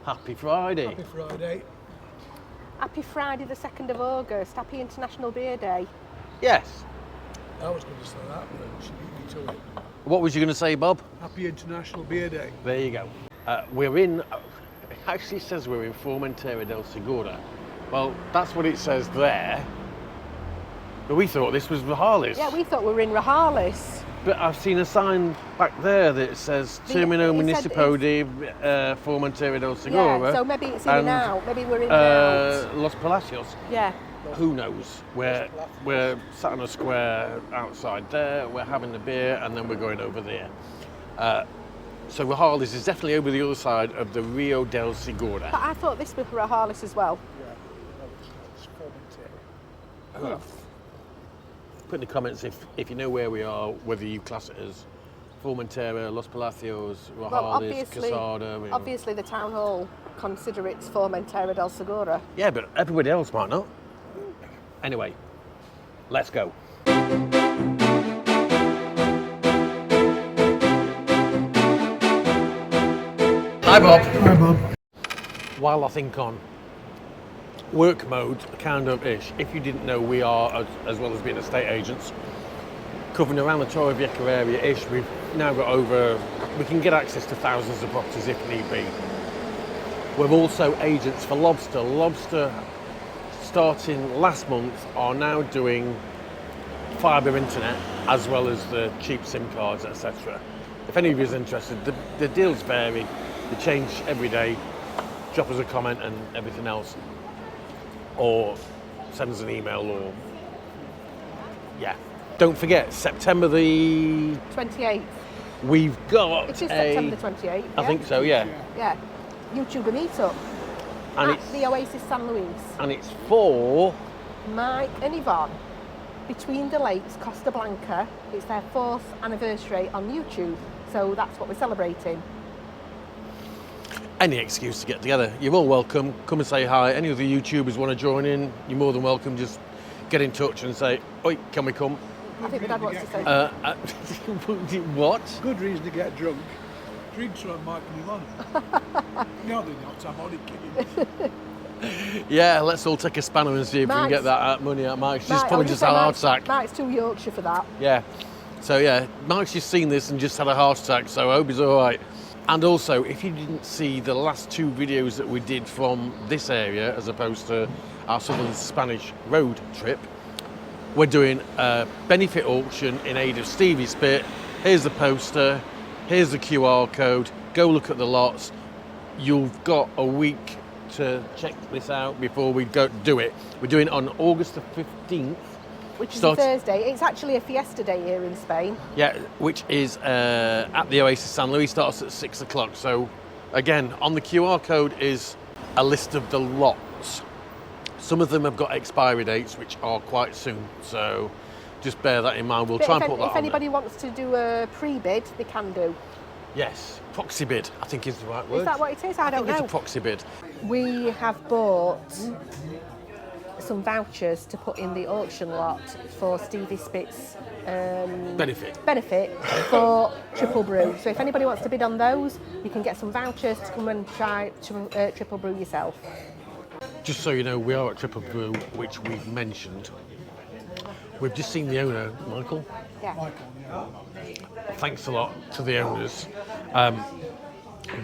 Happy Friday. Happy Friday. Happy Friday the 2nd of August. Happy International Beer Day. Yes. I was going to say that, but she beat me to it. What was you going to say, Bob? Happy International Beer Day. There you go. We're in, it actually says we're in Formentera del Segura. Well, that's what it says there. But we thought this was Rojales. Yeah, we thought we were in Rojales. But I've seen a sign back there that says Termino Municipio de Formentera del Segura. Yeah, so maybe it's in and out. Maybe we're in and out. Los Palacios. Yeah. Who knows? We're sat on a square outside there, we're having a beer, and then we're going over there. So Rojales is definitely over the other side of the Rio del Segura. But I thought this was Rojales as well. Yeah, it's Formentera. Put in the comments if you know where we are, whether you class it as Formentera, Los Palacios, Rojales, Casada. Obviously the town hall consider it's Formentera del Segura. Yeah, but everybody else might not. Anyway, let's go. Hi Bob. Hi Bob. While I think on work mode, kind of ish, if you didn't know, we are, as well as being estate agents, covering around the Torrevieja area ish. We've now got we can get access to thousands of properties if need be. We're also agents for Lobster. Lobster, starting last month, are now doing fibre internet as well as the cheap SIM cards, etc. If any of you is interested, the deals vary, they change every day. Drop us a comment and everything else, or send us an email, or yeah. Don't forget, September the 28th. We've got It is September the 28th. I think so, yeah. Yeah. YouTuber meetup And at the Oasis San Luis. And it's for Mike and Yvonne, Between the Lakes, Costa Blanca. It's their 4th anniversary on YouTube, so that's what we're celebrating. Any excuse to get together. You're all welcome. Come and say hi. Any other YouTubers want to join in, you're more than welcome. Just get in touch and say, oi, can we come? I think my dad wants to say. What? Good reason to get drunk. Drinks are on Mike and Yvonne. No, they're not. I'm only kidding. Yeah, let's all take a spanner and see if we can get that money out of Mike. She's probably just had a heart attack. Mike's too Yorkshire for that. Yeah. So yeah, Mike's just seen this and just had a heart attack, so I hope he's all right. And also, if you didn't see the last 2 videos that we did from this area, as opposed to our southern Spanish road trip, we're doing a benefit auction in aid of Stevie Spit. Here's the poster, here's the QR code, go look at the lots. You've got a week to check this out before we go do it. We're doing it on August the 15th. Which is a Thursday. It's actually a fiesta day here in Spain. Yeah, which is at the Oasis San Luis, starts at 6 o'clock. So again, on the QR code is a list of the lots. Some of them have got expiry dates, which are quite soon. So just bear that in mind. We'll try and put that on. If anybody wants to do a pre-bid, they can do. Yes, proxy bid, I think is the right word. Is that what it is? I don't know. It's a proxy bid. We have bought some vouchers to put in the auction lot for Stevie Spit's benefit for Triple Brew. So if anybody wants to bid on those, you can get some vouchers to come and try Triple Brew yourself. Just so you know, we are at Triple Brew, which we've mentioned. We've just seen the owner, Michael. Yeah. Thanks a lot to the owners.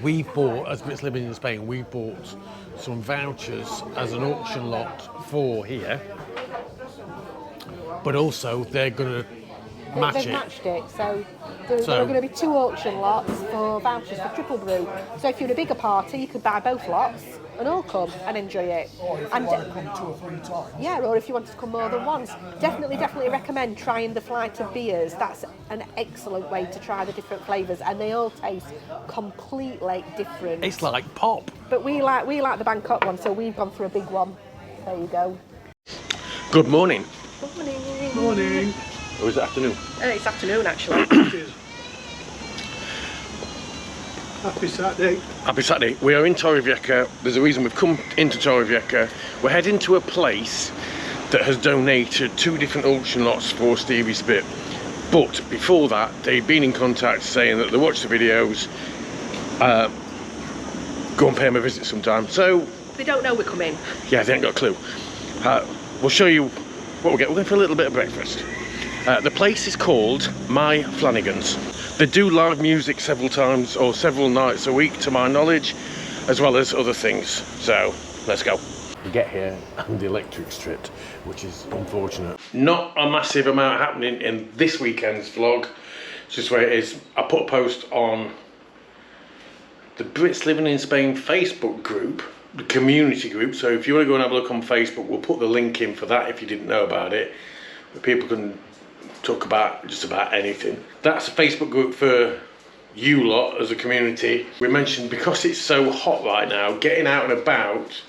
We bought, as Brits living in Spain, we bought some vouchers as an auction lot for here. But also, they're going to match it. They've matched it, so there are going to be 2 auction lots for vouchers for Triple Brew. So if you're a bigger party, you could buy both lots and all come and enjoy it. And come 2 or 3 times. Yeah, or if you want to come more than once. Definitely recommend trying the flight of beers. That's an excellent way to try the different flavours, and they all taste completely different. It's like pop. But we like the Bangkok one, so we've gone for a big one. There you go. Good morning. Good morning. Morning. Or is it afternoon? It's afternoon, actually. It is. Happy Saturday. Happy Saturday. We are in Torrevieja. There's a reason we've come into Torrevieja. We're heading to a place that has donated 2 different auction lots for Stevie Spit. But before that, they've been in contact saying that they watched the videos, go and pay them a visit sometime. So They don't know we're coming. yeah, they ain't got a clue. We'll show you what we'll get. We're going for a little bit of breakfast. The place is called My Flanagan's. They do live music several times or several nights a week, to my knowledge, as well as other things. So let's go. We get here and the electric stripped, which is unfortunate. Not a massive amount happening in this weekend's vlog. It's just where it is. I put a post on the Brits Living in Spain Facebook group, the community group. So if you want to go and have a look on Facebook, we'll put the link in for that if you didn't know about it. Where people can talk about just about anything. That's a Facebook group for you lot as a community. We mentioned because it's so hot right now, getting out and about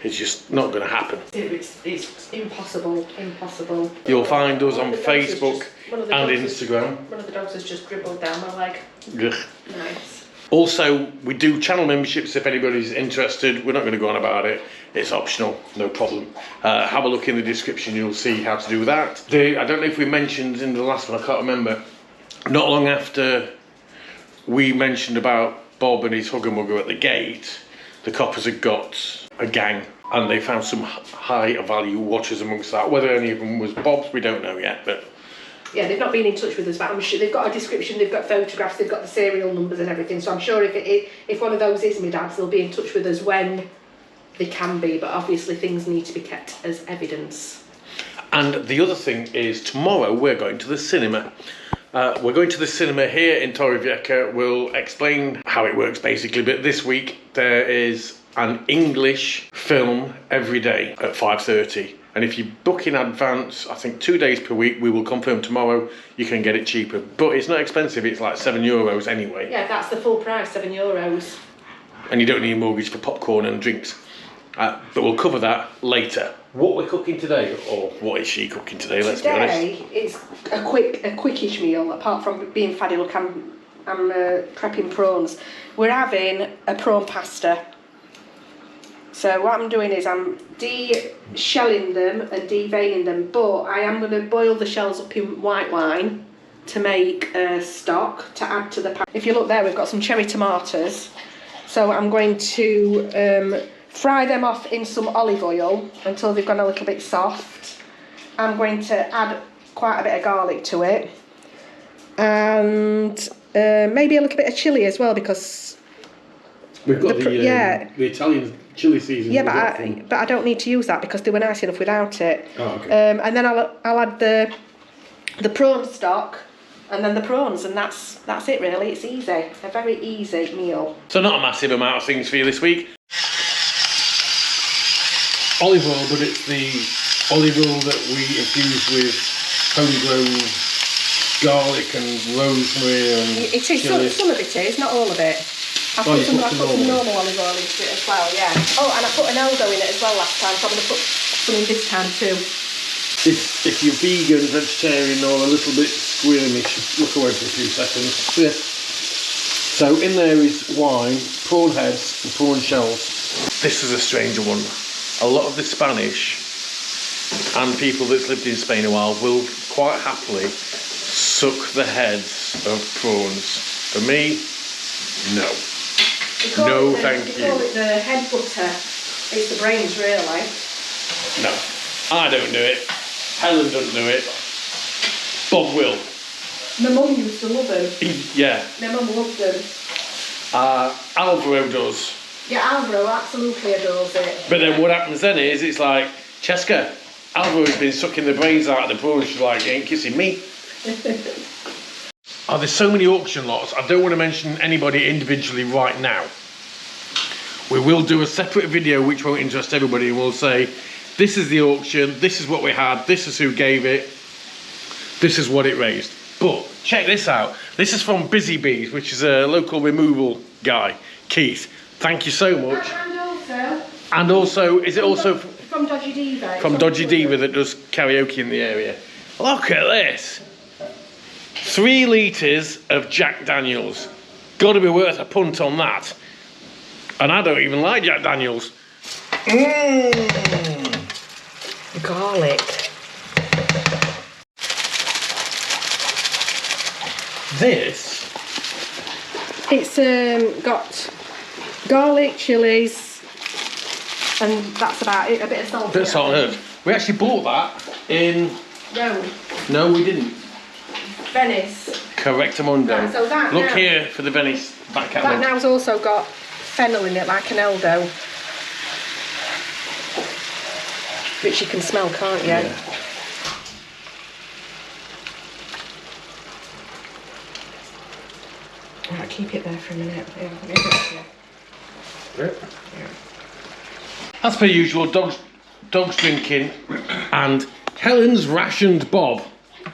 is just not going to happen. It's impossible, impossible. You'll find us on Facebook and Instagram. One of the dogs has just dribbled down my leg. Ugh. Nice. Also, we do channel memberships if anybody's interested. We're not going to go on about it. It's optional, no problem. Have a look in the description, you'll see how to do that. I don't know if we mentioned in the last one, I can't remember. Not long after we mentioned about Bob and his hugger mugger at the gate, the coppers had got a gang and they found some high value watches amongst that. Whether any of them was Bob's, we don't know yet, but yeah, they've not been in touch with us, but I'm sure they've got a description, they've got photographs, they've got the serial numbers and everything. So I'm sure if one of those is my dad's, they'll be in touch with us when they can be. But obviously things need to be kept as evidence. And the other thing is, tomorrow we're going to the cinema. We're going to the cinema here in Torrevieja. We'll explain how it works basically. But this week there is an English film every day at 5:30. And if you book in advance, I think 2 days per week, we will confirm tomorrow, you can get it cheaper. But it's not expensive, it's like €7 anyway. Yeah, that's the full price, €7. And you don't need a mortgage for popcorn and drinks. But we'll cover that later. What we're cooking today, or what is she cooking today, let's be honest. Today, it's a quickish meal, apart from being faddy. Look, I'm prepping prawns. We're having a prawn pasta. So what I'm doing is I'm de-shelling them and deveining them, but I am going to boil the shells up in white wine to make a stock to add to the pan. If you look there, we've got some cherry tomatoes. So I'm going to fry them off in some olive oil until they've gone a little bit soft. I'm going to add quite a bit of garlic to it. And maybe a little bit of chilli as well, because we've got the Italian chilli season. Yeah, but I don't need to use that because they were nice enough without it. Oh, okay. And then I'll add the prawn stock and then the prawns, and that's it really. It's easy, a very easy meal. So not a massive amount of things for you this week. Olive oil, but it's the olive oil that we infuse with homegrown garlic and rosemary and it is, some of it is, not all of it. I put some normal olive oil into it as well, yeah. Oh, and I put an eldo in it as well last time, so I'm going to put some in this time too. If you're vegan, vegetarian or a little bit squirmish, look away for a few seconds. Yeah. So in there is wine, prawn heads and prawn shells. This is a stranger one. A lot of the Spanish and people that's lived in Spain a while will quite happily suck the heads of prawns. For me, no. No, thank you. They call it the head butter. It's the brains, really. No, I don't do it. Helen doesn't do it. Bob will. My mum used to love them. Yeah. My mum loved them. Alvaro does. Yeah, Alvaro absolutely adores it. But then what happens then is, it's like, Cheska, Alvaro's been sucking the brains out of the prawn. She's like, you ain't kissing me. Oh, there's so many auction lots. I don't want to mention anybody individually right now. We will do a separate video which won't interest everybody, and we'll say, this is the auction, this is what we had, this is who gave it, this is what it raised. But check this out. This is from Busy Bees, which is a local removal guy, Keith. Thank you so much. And also, is it also from Dodgy Diva? From Dodgy Diva that does karaoke in the area. Look at this. 3 litres of Jack Daniels. Got to be worth a punt on that. And I don't even like Jack Daniels. Garlic. This? It's got garlic, chilies, and that's about it. A bit of salt. A bit of salt and herbs. We actually bought that in... Rome. No, we didn't. Venice. Correctamundo. Right, so that Look now, here for the Venice back catalogue. That now's also got fennel in it, like an eldo. Which you can smell, can't you? Yeah. Right, keep it there for a minute. Yeah. As per usual, dogs drinking, and Helen's rationed Bob.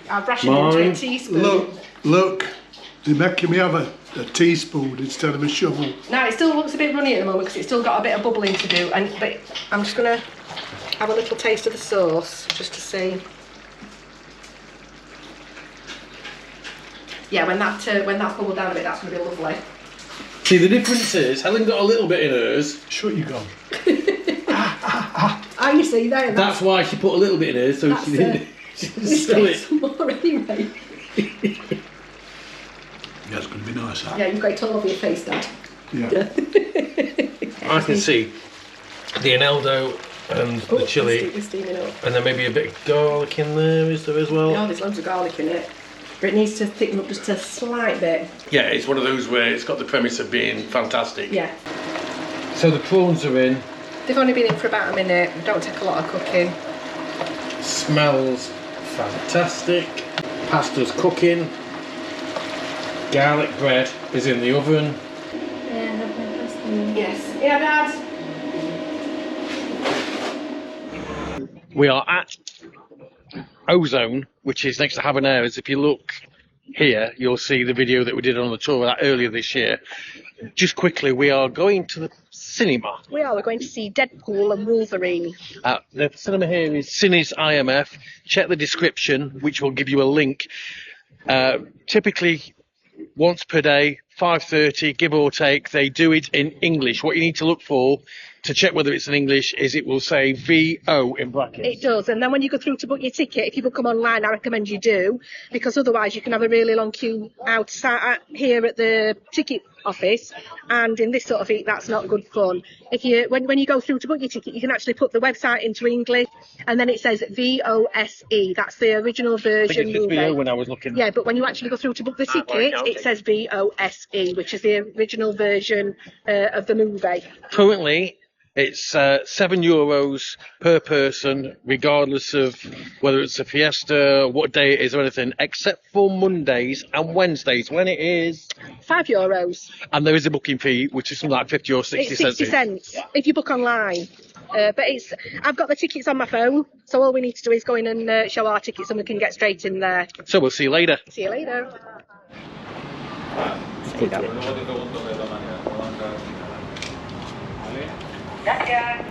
I've rationed into a Mine. teaspoon. Look, they're making me have a teaspoon instead of a shovel. Now it still looks a bit runny at the moment because it's still got a bit of bubbling to do, but I'm just gonna have a little taste of the sauce just to see. Yeah, when that's bubbled down a bit, that's gonna be lovely. See, the difference is Helen got a little bit in hers. Shut you gone. Oh, you see there. That's why she put a little bit in hers, so she didn't spill it. Some more anyway. Yeah, it's going to be nice, that. Yeah, you've got it all over your face, Dad. Yeah. I can see the eneldo and the chilli, We're steaming up. and then maybe a bit of garlic in there, is there as well? Oh, there's loads of garlic in it. But it needs to thicken up just a slight bit. Yeah, it's one of those where it's got the premise of being fantastic. Yeah. So the prawns are in. They've only been in for about a minute. Don't take a lot of cooking. Smells fantastic. Pasta's cooking. Garlic bread is in the oven. Yes. Yeah, Dad. We are at Ozone, which is next to Habaneras. If you look here, you'll see the video that we did on the tour of that earlier this year. Just quickly, we are going to the cinema. We are. We're going to see Deadpool and Wolverine. The cinema here is Cines IMF. Check the description, which will give you a link. Typically, once per day, 5:30, give or take. They do it in English. What you need to look for to check whether it's in English is it will say VO in brackets. It does. And then when you go through to book your ticket, if you book them online, I recommend you do, because otherwise you can have a really long queue outside here at the ticket office, and in this sort of heat, that's not good fun. If you when you go through to book your ticket, you can actually put the website into English, and then it says VOSE. That's the original version I think it's movie. VO when I was looking. Yeah, but when you actually go through to book the ticket, it says VOSE, which is the original version of the movie. Currently, it's €7 per person, regardless of whether it's a fiesta, what day it is or anything, except for Mondays and Wednesdays, when it is €5. And there is a booking fee, which is something like 50 or 60 It's cents. 60 cents if you book online. But I've got the tickets on my phone, so all we need to do is go in and show our tickets and we can get straight in there. So we'll see you later. See you later. Gracias.